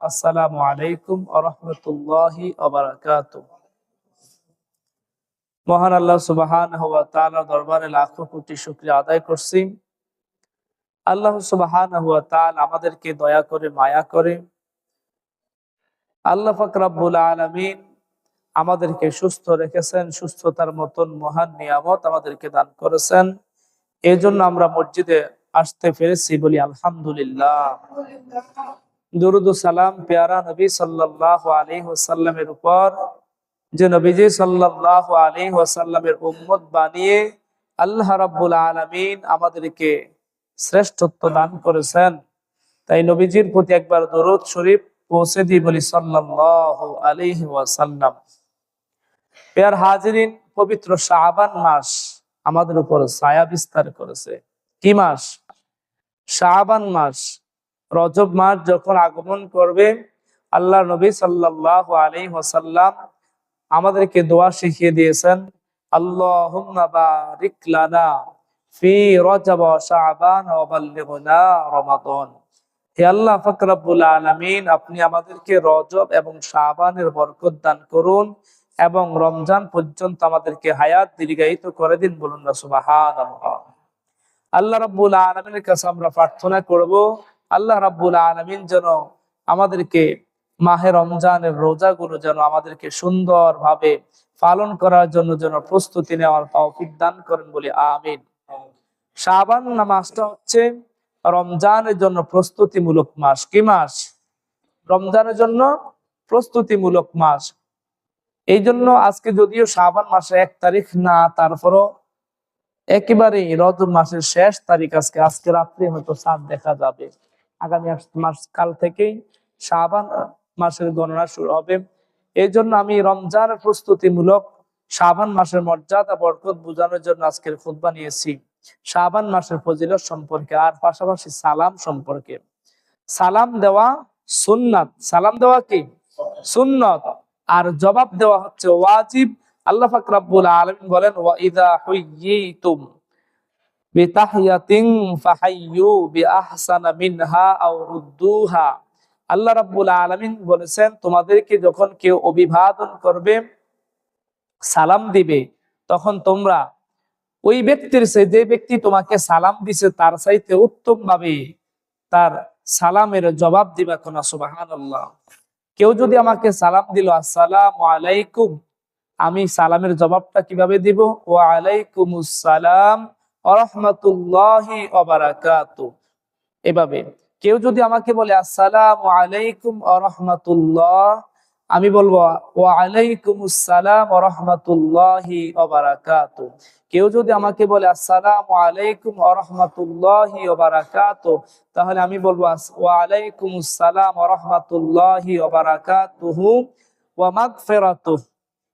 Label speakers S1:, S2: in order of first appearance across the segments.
S1: আসসালামু আলাইকুম ওয়া রাহমাতুল্লাহি ওয়া বারাকাতুহু। মহান আল্লাহ সুবহানাহু ওয়া তাআলার দরবারে লাখো কোটি শুকরিয়া আদায় করছি। আল্লাহ সুবহানাহু ওয়া তাআলা আমাদেরকে দয়া করে মায়া করে আল্লাহ পাক রব্বুল আলামিন আমাদেরকে সুস্থ রেখেছেন, সুস্থতার মতন মহান নিয়ামত আমাদেরকে দান করেছেন। এই জন্য আমরা মসজিদে আসতে পেরেছি, বলি আলহামদুলিল্লাহ। দুরুদ ও সালাম পেয়ারা নবী সাল্লাল্লাহু আলাইহি ওয়াসাল্লামের উপর, যে নবীজি সাল্লাল্লাহু আলাইহি ওয়াসাল্লামের উম্মত বানিয়ে আল্লাহ রাব্বুল আলামিন আমাদেরকে শ্রেষ্ঠত্ব দান করেছেন। তাই নবীজির প্রতি একবার দরুদ শরীফ পৌঁছে দিই, বলি সাল্লাল্লাহু আলাইহি ওয়াসাল্লাম। পেয়ার হাজিরিন, পবিত্র শাবান মাস আমাদের উপর ছায়া বিস্তার করেছে। কি মাস? শাবান মাস। রজব মাস যখন আগমন করবে, আল্লাহ নবী সাল্লাল্লাহু আলাইহি ওয়াসাল্লাম আমাদেরকে দোয়া শিখিয়ে দিয়েছেন, আল্লাহুম্মা বারিক লানা ফি রজব ওয়া শাবান ওয়া বাল্লিগনা রমাদান। হে আল্লাহ পাক রব্বুল আলামিন, আপনি আমাদেরকে রজব এবং শাবানের বরকত দান করুন এবং রমজান পর্যন্ত আমাদেরকে হায়াত দীর্ঘায়িত করে দিন, বলুন না সুবহানাল্লাহ। আল্লাহ রাব্বুল আলামিনের কাছে আমরা প্রার্থনা করব, আল্লাহ রাব্বুল আলামিন যেন আমাদেরকে মাহে রমজানের রোজাগুলো যেন আমাদেরকে সুন্দরভাবে পালন করার জন্য যেন প্রস্তুতি নেওয়ার তৌফিক দান করেন, বলি আমিন। শাবান মাসটা হচ্ছে রমজানের জন্য প্রস্তুতিমূলক মাস। কি মাস? রমজানের জন্য প্রস্তুতিমূলক মাস। এই জন্য আজকে যদিও শাবান মাসের 1 তারিখ না, তারপরও একেবারে রজব মাসের শেষ তারিখ আজকে রাত্রে হয়তো চাঁদ দেখা যাবে। আগামী মাস কাল থেকেই শাবান মাসের গণনা শুরু হবে। এই জন্য আমি রমজানের প্রস্তুতিমূলক শাবান মাসের মর্যাদা বরকত বোঝানোর জন্য আজকের খুতবা নিয়েছি শাবান মাসের ফজিলত সম্পর্কে, আর পাশাপাশি সালাম সম্পর্কে। সালাম দেওয়া সুন্নাত। সালাম দেওয়া কি? সুন্নত। আর জবাব দেওয়া হচ্ছে ওয়াজিব। আল্লাহ পাক রব্বুল আলামিন বলেন, ওয়া ইযা হুয়্যিতুম বিতাহিয়াতিন ফাহাইয়ু বিআহসানা মিনহা আও রুদ্দুহা। আল্লাহ রাব্বুল আলামিন বলেছেন, তোমাদেরকে যখন কেউ অভিবাদন করবে, সালাম দিবে, তখন তোমরা ওই ব্যক্তির চেয়ে, যে ব্যক্তি তোমাকে সালাম দিছে তার চাইতে উত্তম ভাবে তার সালামের জবাব দিবা। কোন সুবহানাল্লাহ। কেউ যদি আমাকে সালাম দিল আসসালামু আলাইকুম, আমি সালামের জবাবটা কিভাবে দিব? ওয়া আলাইকুমুস সালাম ওয়া রাহমাতুল্লাহি ওয়া বারাকাতুহু। এভাবে কেউ যদি আমাকে বলে আসসালামু আলাইকুম ওয়া রাহমাতুল্লাহ, আমি বলবো ওয়া আলাইকুমুস সালাম ওয়া রাহমাতুল্লাহি ওয়া বারাকাতুহু। কেউ যদি আমাকে বলে আসসালামু আলাইকুম ওয়া রাহমাতুল্লাহি ওয়া বারাকাতুহু, তাহলে আমি বলবো ওয়া আলাইকুমুস সালাম ওয়া রাহমাতুল্লাহি ওয়া বারাকাতুহু ওয়া মাগফিরাতুহু।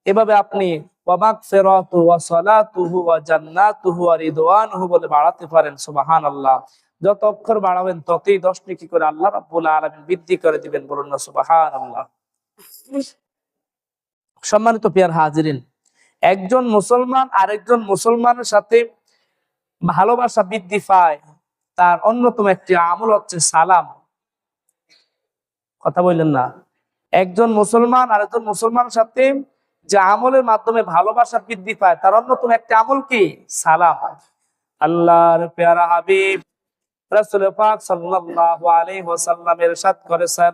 S1: এভাবে আপনি ওয়া মাগফিরাতুহু ওয়া সালাতুহু ওয়া জান্নাতুহু ওয়া রিদওয়ানুহু বলে বাড়াতে পারেন। সুবহানাল্লাহ। যত অক্ষর বাড়াবেন ততই 10 নেকি করে আল্লাহ রাব্বুল আলামিন বৃদ্ধি করে দিবেন, বলুন না সুবহানাল্লাহ। সম্মানিত প্রিয় হাজিরিন, একজন মুসলমান আরেকজন মুসলমানের সাথে ভালোবাসা বৃদ্ধি পায়, তার অন্যতম একটি আমল হচ্ছে সালাম। কথা বললেন না? একজন মুসলমান আরেকজন মুসলমানের সাথে যে আমলের মাধ্যমে ভালোবাসা বৃদ্ধি পায়, তার অন্যতম একটি আমল কি? সালাম। আল্লাহর পেয়ারা হাবিব রাসূল পাক সাল্লাল্লাহু আলাইহি ওয়াসাল্লাম ইরশাদ করেছেন,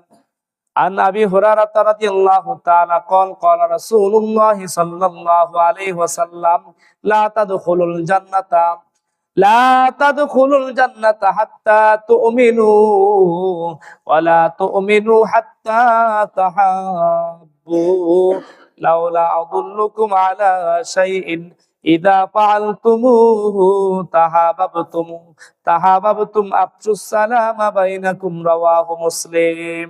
S1: আন আবি হুরায়রা রাদিয়াল্লাহু তাআলা قال قال رسول الله صلى الله عليه وسلم لا تدخلوا الجنة حتى تؤمنوا ولا تؤمنوا حتى تحابوا لولا أدلكم على شيء إذا فعلتموه تحاببتم أفشوا السلام بينكم رواه مسلم।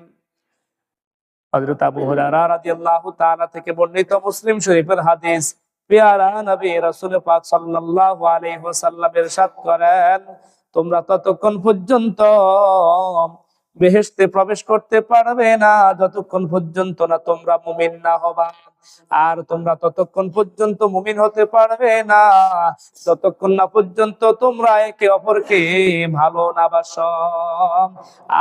S1: হযরত আবু হুরায়রা রাদিয়াল্লাহু তাআলা থেকে বর্ণিত মুসলিম শরীফের হাদিস। পেয়ারা নবী রাসূল পাক সাল্লাল্লাহু আলাইহি ওয়াসাল্লাম ইরশাদ করেন, তোমরা ততক্ষণ পর্যন্ত বেহেশতে প্রবেশ করতে পারবে না যতক্ষণ পর্যন্ত না তোমরা মুমিন না হবা। আর তোমরা ততক্ষণ পর্যন্ত মুমিন হতে পারবে না যতক্ষণ না পর্যন্ত তোমরা একে অপরকে ভালো না বাসো।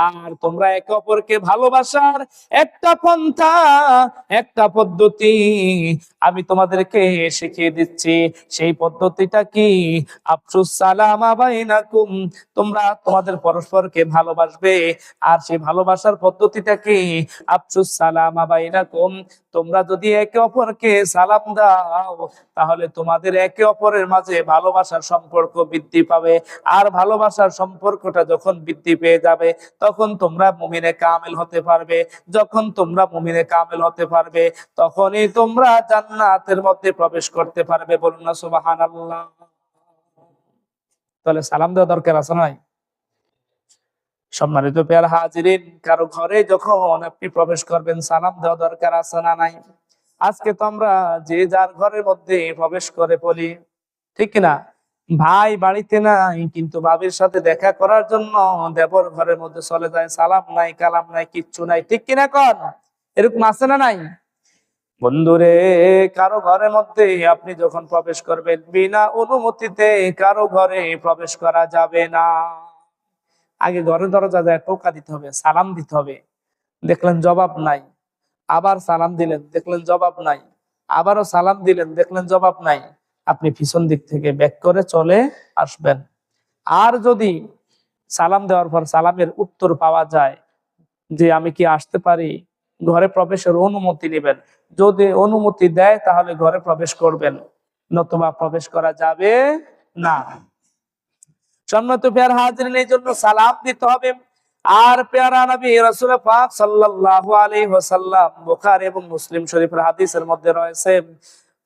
S1: আর তোমরা একে অপরকে ভালোবাসার একটা পন্থা, একটা পদ্ধতি আমি তোমাদেরকে শিখিয়ে দিচ্ছি। সেই পদ্ধতিটা কি? আফসুস সালামা বাইনাকুম, তোমরা তোমাদের পরস্পরকে ভালোবাসবে। আর সেই ভালোবাসার পদ্ধতিটা কি? আফসুস সালামা বাইনাকুম, তোমরা যদি একে অপরকে সালাম দাও তাহলে তোমাদের একে অপরের মাঝে ভালোবাসার সম্পর্ক বৃদ্ধি পাবে। আর ভালোবাসার সম্পর্কটা যখন বৃদ্ধি পেয়ে যাবে তখন তোমরা মুমিনে কামেল হতে পারবে। যখন তোমরা মুমিনে কামেল হতে পারবে তখনই তোমরা জান্নাতের মধ্যে প্রবেশ করতে পারবে। বলুন না সুবহানাল্লাহ। তাহলে সালাম দেওয়া দরকার আছে নাই? সম্মানিত পেয়ার হাজিরিন, কারো ঘরে যখন আপনি প্রবেশ করবেন সালাম দেওয়া দরকার আছে না নাই? আজকে তো আমরা যে যার ঘরের মধ্যে প্রবেশ করে বলি, ঠিক না? ভাই বাড়িতে নাই কিন্তু ভাবির সাথে দেখা করার জন্য দেবর ঘরের মধ্যে চলে যায়, সালাম নাই কালাম নাই কিচ্ছু নাই, ঠিক কিনা কর? এরকম আছে না নাই? বন্ধুরে, কারো ঘরের মধ্যে আপনি যখন প্রবেশ করবেন বিনা অনুমতিতে কারো ঘরে প্রবেশ করা যাবে না। আগে ঘরের দরজা যায় টোকা দিতে হবে, সালাম দিতে হবে, দেখলেন জবাব নাই, আবার সালাম দিলেন, দেখলেন জবাব নাই, আবারও সালাম দিলেন, দেখলেন জবাব নাই, আপনি পিছন দিক থেকে ব্যাক করে চলে আসবেন। আর যদি সালাম দেওয়ার পর সালামের উত্তর পাওয়া যায় যে আমি কি আসতে পারি, ঘরে প্রবেশের অনুমতি নেবেন। যদি অনুমতি দেয় তাহলে ঘরে প্রবেশ করবেন, নতুবা প্রবেশ করা যাবে না। সম্মানিত পেয়ারা হাজিরিন, এই জন্য সালাম দিতে হবে। আর পেয়ারা নবী রাসূল পাক সাল্লাল্লাহু আলাইহি ওয়াসাল্লাম, বুখারী এবং মুসলিম শরীফের হাদিসের মধ্যে রয়েছে,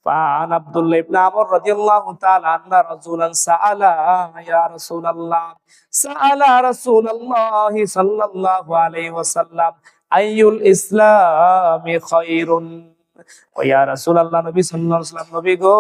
S1: ফান আব্দুল্লাহ ইবনে আমর রাদিয়াল্লাহু তাআলা আন্না রাসূলান সাআলা ইয়া রাসূলুল্লাহ, সাআলা রাসূলুল্লাহ সাল্লাল্লাহু আলাইহি ওয়াসাল্লাম আইয়ুল ইসলামি খায়রুন। ও ইয়া রাসূলুল্লাহ, নবী সাল্লাল্লাহু আলাইহি ওয়াসাল্লাম, নবী গো,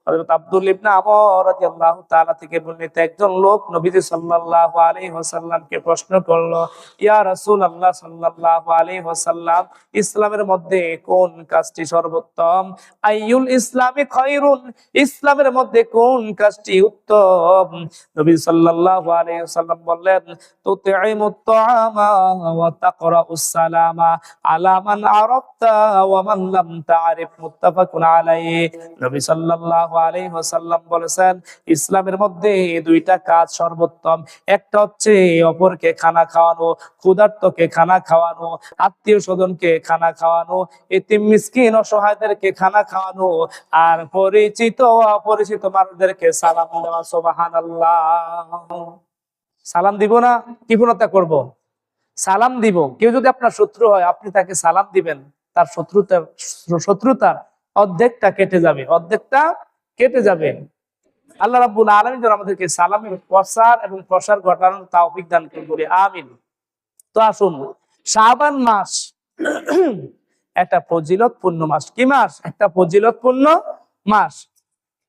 S1: হযরত আব্দুল্লাহ ইবনে আমর রাদিয়াল্লাহু তাআলা থেকে বর্ণিত একজন লোক নবীজি সাল্লাল্লাহু আলাইহি ওয়াসাল্লামকে প্রশ্ন করলো, ইয়া রাসূলুল্লাহ সাল্লাল্লাহু আলাইহি ওয়াসাল্লাম, ইসলামের মধ্যে কোন কাজটি সর্বোত্তম? আইয়ুল ইসলামি খায়রুন, ইসলামের মধ্যে কোন কাজটি উত্তম? নবী সাল্লাল্লাহু আলাইহি ওয়াসাল্লাম বললেন, তুতিমুত তাআমা ওয়া তাকরাউস সালামা আলা মান আরাফতা ওয়া মান লাম তা'রিফ। মুত্তাফাকুন আলাইহি। নবী সাল্লাল্লাহু আলাইহি ওয়াসাল্লাম বলেছেন, ইসলামের মধ্যে দুইটা কাজ সর্বোত্তম। একটা হচ্ছে অপরকে খানা খাওয়ানো, ক্ষুধার্তকে খানা খাওয়ানো, আত্মীয় স্বজনকে খানা খাওয়ানো, এতিম মিসকিন অসহায়দেরকে খানা খাওয়ানো, আর পরিচিত অপরিচিত মানুষদেরকে সালাম দেওয়া। সুবহানাল্লাহ। সালাম দিব না, কৃপণতা করব? সালাম দিব। কেউ যদি আপনার শত্রু হয় আপনি তাকে সালাম দিবেন, তার শত্রুতার অর্ধেকটা কেটে যাবে, অর্ধেকটা কেটে যাবে। আল্লাহ রাব্বুল আলামিন যেন আমাদেরকে সালামের প্রচার এবং প্রসার ঘটানোর তৌফিক দান করুন, আমিন। তো আসুন, শাবান মাস একটা ফজিলতপূর্ণ মাস। কি মাস? একটা ফজিলতপূর্ণ মাস।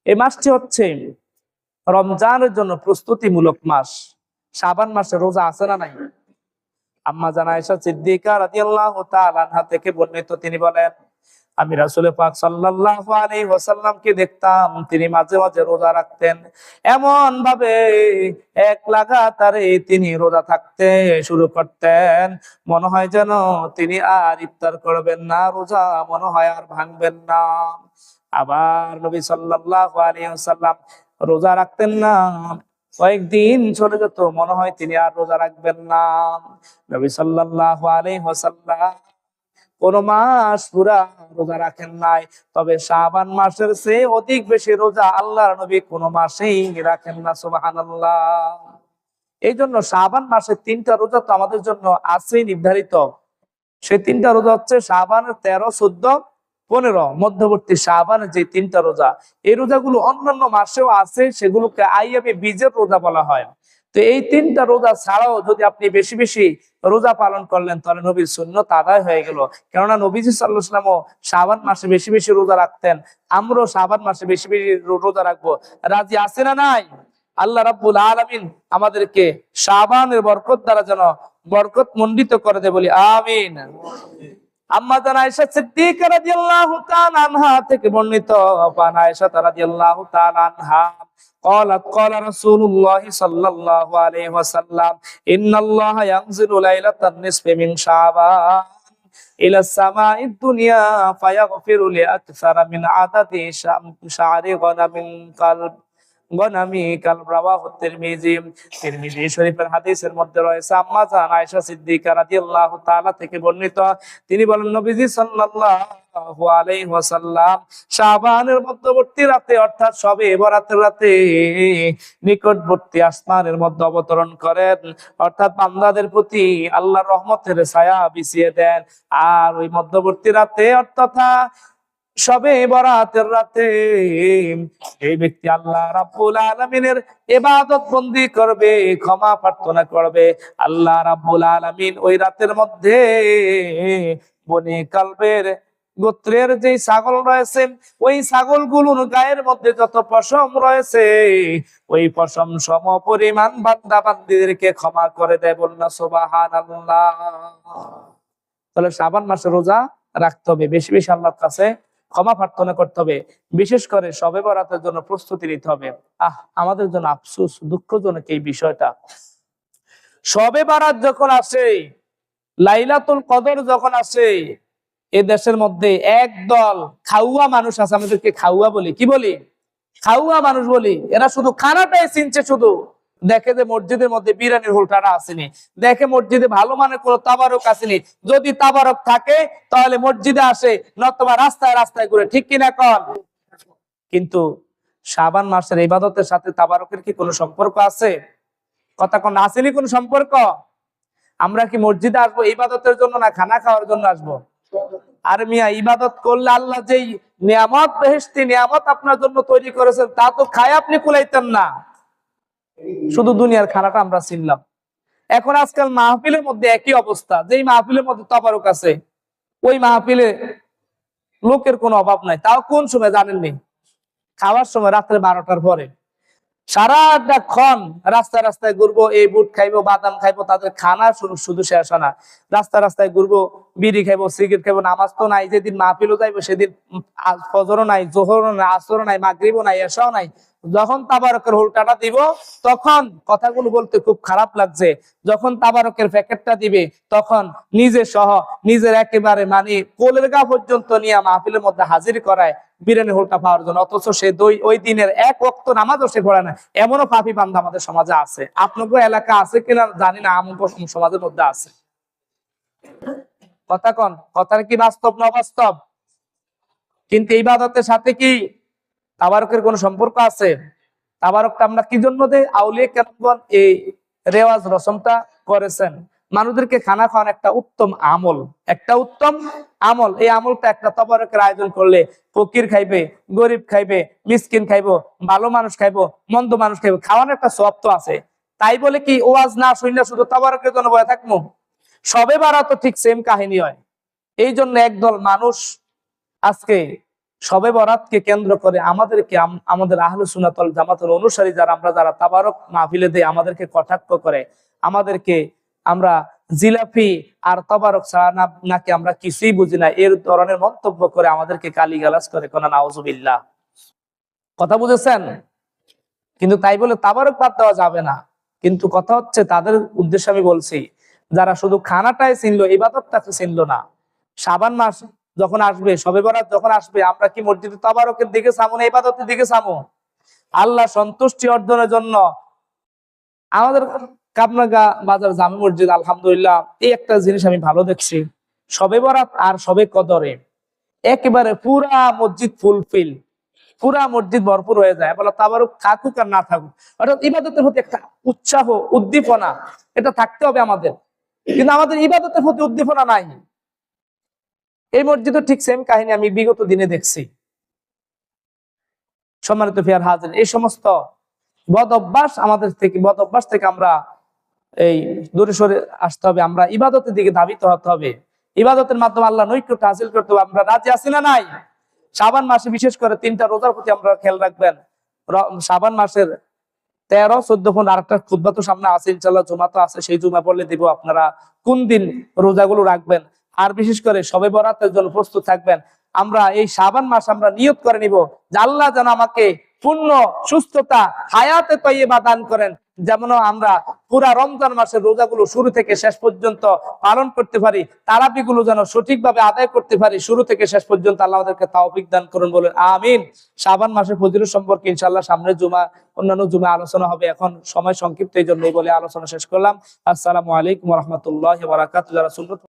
S1: এই মাসটি হচ্ছে রমজানের জন্য প্রস্তুতিমূলক মাস। শাবান মাসে রোজা আছে না নাই? আম্মা জান আয়েশা সিদ্দিকা রাদিয়াল্লাহু তাআলা আনহা থেকে বর্ণিত, তিনি বলেন, আমি রাসূল পাক সাল্লাল্লাহু আলাইহি ওয়াসাল্লামকে দেখতাম তিনি মাঝে মাঝে রোজা রাখতেন। এমন ভাবে এক লাগাতারে তিনি রোজা থাকতে শুরু করতেন, মনে হয় যেন তিনি আর ইফতার করবেন না, রোজা মনে হয় আর ভাঙবেন না। আবার নবী সাল্লাল্লাহু আলাইহি ওয়াসাল্লাম রোজা রাখতেন না, কয়েকদিন চলে যেত, মনে হয় তিনি আর রোজা রাখবেন না। নবী সাল্লাল্লাহু আলাইহি ওয়াসাল্লাম কোন মাস পুরা রোজা রাখেন নাই, তবে শাবান মাসের চেয়ে অধিক বেশি রোজা আল্লাহর নবী কোন মাসেই রাখেন না। সুবহানাল্লাহ। এই জন্য শাবান মাসে 3টা রোজা তো আমাদের জন্য আছেই নির্ধারিত। সেই 3টা রোজা হচ্ছে শাবানের 13, 14, 15, মধ্যবর্তী শাবানের যে 3টা রোজা। এই রোজাগুলো অন্যান্য মাসেও আছে, সেগুলোকে আইয়ামে বীজের রোজা বলা হয়। তো এই 3টা রোজা ছাড়াও যদি আপনি বেশি বেশি রোজা পালন করলেন তাহলে নবীর সুন্নাত আদায় হয়ে গেল। কেননা নবীজি সাল্লাল্লাহু আলাইহি ওয়াসাল্লামও শাবান মাসে বেশি বেশি রোজা রাখতেন, আমরাও শাবান মাসে বেশি বেশি রোজা রাখবো। রাজি আছে না নাই? আল্লাহ রাব্বুল আলামিন আমাদেরকে শাবানের বরকত দ্বারা যেন বরকত মণ্ডিত করে দেয়, বলি আমিন। আম্মা জান আয়েশা সিদ্দিকা রাদিয়াল্লাহু তাআলা আনহা থেকে বর্ণিত, আন আয়েশা রাদিয়াল্লাহু তাআলা আনহা قالت قال رسول الله صلى الله عليه وسلم إن الله ينزل ليلة النصف من شعبان إلى السماء الدنيا فيغفر لأكثر من عدد شعر غنم قلب গনামি কাল রাওয়াহু তিরমিজি। তিরমিজি শরীফের হাদিসের মধ্যে রয়েছে আম্মা জান আয়েশা সিদ্দিকা রাদিয়াল্লাহু তাআলা থেকে বর্ণিত, তিনি বলেন নবীজি সাল্লাল্লাহু আলাইহি ওয়াসাল্লাম শাবানের মধ্যবর্তী রাতে অর্থাৎ শবে বরাতের রাতে নিকটবর্তী আসমানের মধ্যে অবতরণ করেন, অর্থাৎ বান্দাদের প্রতি আল্লাহর রহমতের ছায়া বিছিয়ে দেন। আর ওই মধ্যবর্তী রাতে অর্থাৎ শবে বরাতের রাতে এই ব্যক্তি আল্লাহ রাব্বুল আলামিনের ইবাদত বন্দি করবে, ক্ষমা প্রার্থনা করবে। আল্লাহ রাব্বুল আলামিন ওই রাতের মধ্যে বনি কালবের গোত্রের যে ছাগল রয়েছে, ওই ছাগলগুলোর গায়ের মধ্যে যত পশম রয়েছে, ওই পশম সম পরিমাণ বান্দা বান্দীদেরকে ক্ষমা করে দেয়। বলনা সুবহানাল্লাহ। তাহলে শাবান মাসে রোজা রাখতে হবে, বেশি বেশি আল্লাহর কাছে ক্ষমা প্রার্থনা করতে হবে, বিশেষ করে শবে বরাতের জন্য প্রস্তুতি নিতে হবে। আমাদের জন্য আফসোস, দুঃখজনক এই বিষয়টা। শবে বরাত যখন আসে, লাইলাতুল কদর যখন আসে, এই দেশের মধ্যে একদল খাওয়া মানুষ আছে, আমাদেরকে খাওয়া বলি, কি বলি? খাওয়া মানুষ বলি। এরা শুধু খানাটাই চিনছে, শুধু দেখে যে মসজিদের মধ্যে বিরিয়ানির হোলটারা আসেনি, দেখে মসজিদে ভালো মানের কোনো তাবারক আসেনি, যদি তাবারক থাকে তাহলে মসজিদে আসে, নতুবা রাস্তায় রাস্তায় ঘুরে, ঠিক কিনা কন? কিন্তু শাবান মাসের ইবাদতের সাথে তাবারকের কি কোনো সম্পর্ক আছে? কথা কোন আসেনি কোনো সম্পর্ক? আমরা কি মসজিদে আসবো ইবাদতের জন্য, না খানা খাওয়ার জন্য আসবো? আর মিয়া, ইবাদত করলে আল্লাহ যেই নিয়ামত, বেহেশতি নিয়ামত আপনার জন্য তৈরি করেছেন, তা তো খায় আপনি কুলাইতেন না। শুধু দুনিয়ার খানাটা আমরা চিনলাম। এখন আজকাল মাহফিলের মধ্যে একই অবস্থা, যেই মাহফিলের মধ্যে তাবারক আছে, ওই মাহফিলে লোকের কোনো অভাব নাই। তাও কোন সময় জানেননি? খাওয়ার সময়, রাত্রে 12টার পরে। সারাক্ষণ রাস্তায় রাস্তায় ঘুরবো, এই বুট খাইবো, বাদাম খাইবো, তাদের খানা শুধু শেষ হয় না। রাস্তায় রাস্তায় ঘুরবো, বিড়ি খাইবো, সিগারেট খাইবো, নামাজ তো নাই। যেদিন মাহফিলও যাইবো সেদিন ফজরও নাই, জোহরও নাই, আসরও নাই, মাগরিবও নাই, এশাও নাই। যখন তাবারকের হোলটাটা দিব, তখন কথাগুলো বলতে খুব খারাপ লাগছে, যখন তাবারকের প্যাকেটটা দিবে তখন নিজে সহ নিজের একেবারে মানে কোলের গা পর্যন্ত নিয়ে মাহফিলের মধ্যে হাজির করায় বিরিয়ানি হোলটা পাওয়ার জন্য, অথচ সে ওই দিনের এক ওয়াক্ত নামাজও সে পড়ে না। এমনও পাপী বান্দা আমাদের সমাজে আছে। আপনাদের এলাকা আছে কিনা জানি না, আমার সমাজের মধ্যে আছে। কথা কন, কথার কি বাস্তব না অবাস্তব? কিন্তু এই ইবাদতের সাথে কি তাবারকের কোন সম্পর্ক আছে? তাবারকটা আমরা কি জন্য দেই? আউলিয়া কেরামগণ এই রেওয়াজ রসমটা করেছেন। মানুষদেরকে খানা খাওয়ানো একটা উত্তম আমল, একটা উত্তম আমল। এই আমলটা একটা তাবারকের আয়োজন করলে ফকির খাইবে, গরিব খাইবে, মিসকিন খাইবো, ভালো মানুষ খাইবো, মন্দ মানুষ খাইবো, খাওয়ানোর একটা সওয়াব তো আছে। তাই বলে কি ওয়াজ না শুনলে শুধু তাবারকের জন্য বয়ে থাকবো? শবে বরাত তো ঠিক সেম কাহিনী হয়। এই জন্য একদল মানুষ আজকে শবে বরাতকে কেন্দ্র করে আমাদেরকে, আমাদের আহলুস সুন্নাত ওয়াল জামাতের অনুসারী যারা আমরা, যারা তাবারক মাহফিলে দেয়, আমাদেরকে কটাক্ষ করে, আমাদেরকে আমরা জিলাপি আর তাবারক ছাড়া নাকি আমরা কিছুই বুঝি না, এর ধরনের মন্তব্য করে আমাদেরকে গালিগালাজ করে, কোন নাউজুবিল্লাহ। কথা বুঝেছেন? কিন্তু তাই বলে তাবারক বাদ দেওয়া যাবে না। কিন্তু কথা হচ্ছে, তাদের উদ্দেশ্যে আমি বলছি, যারা শুধু খানাটাই চিনলো, ইবাদতটাকে চিনলো না। শাবান মাস যখন আসবে, শবে বরাত যখন আসবে, আমরা কি মসজিদে তাবারকের দিকে চামো না ইবাদতের দিকে চামো? আল্লাহ সন্তুষ্টি অর্জনের জন্য আমাদের কাপনাগা বাজার জামে মসজিদ, আলহামদুলিল্লাহ, এই একটা জিনিস আমি ভালো দেখছি, শবে বরাত আর শবে কদরে একেবারে পুরা মসজিদ ফুলফিল, পুরা মসজিদ ভরপুর হয়ে যায়। বলা তাবারক থাকুক আর না থাকুক, অর্থাৎ ইবাদতের প্রতি একটা উৎসাহ, উদ্দীপনা এটা থাকতে হবে আমাদের। কিন্তু আমাদের ইবাদতের প্রতি উদ্দীপনা নাই। এই মসজিদও ঠিক সেম কাহিনী আমি বিগত দিনে দেখছি। সম্মানিত ফিয়ার হাজির, এই সমস্ত বদ অভ্যাস থেকে আমরা এই দূরে সরে আসতে হবে। আমরা ইবাদতের দিকে ধাবিত হতে হবে। ইবাদতের মাধ্যমে আল্লাহ নৈকট্য হাসিল করতে হবে। আমরা রাজি আছি না নাই? শাবান মাসে বিশেষ করে 3টা রোজার প্রতি আমরা খেয়াল রাখবেন। শাবান মাসের 13, 14, 15 আরেকটা খুতবা তো সামনে আছে ইনশাআল্লাহ, জুমা তো আছে, সেই জুমা পড়লে দিব আপনারা কোন দিন রোজাগুলো রাখবেন। আর বিশেষ করে শবে বরাতের জন্য প্রস্তুত থাকবেন। আমরা এই শাবান মাস আমরা নিয়ত করে নিব যে আল্লাহ যেন আমাকে পূর্ণ সুস্থতা, হায়াতে তয়্যিবা দান করেন, যেমন আমরা পুরা রমজান মাসের রোজাগুলো শুরু থেকে শেষ পর্যন্ত পালন করতে পারি, তারাবিগুলো যেন সঠিকভাবে আদায় করতে পারি শুরু থেকে শেষ পর্যন্ত। আল্লাহ আমাদেরকে তাওফিক দান করুন, বলেন আমিন। শাবান মাসের ফজিলত সম্পর্কে ইনশাআল্লাহ সামনে জুমা, অন্যান্য জুমা আলোচনা হবে। এখন সময় সংক্ষিপ্ত, এই জন্যই বলে আলোচনা শেষ করলাম। আসসালামু আলাইকুম ওয়া রাহমাতুল্লাহি ওয়া বারাকাতুহু। যারা সুন্নত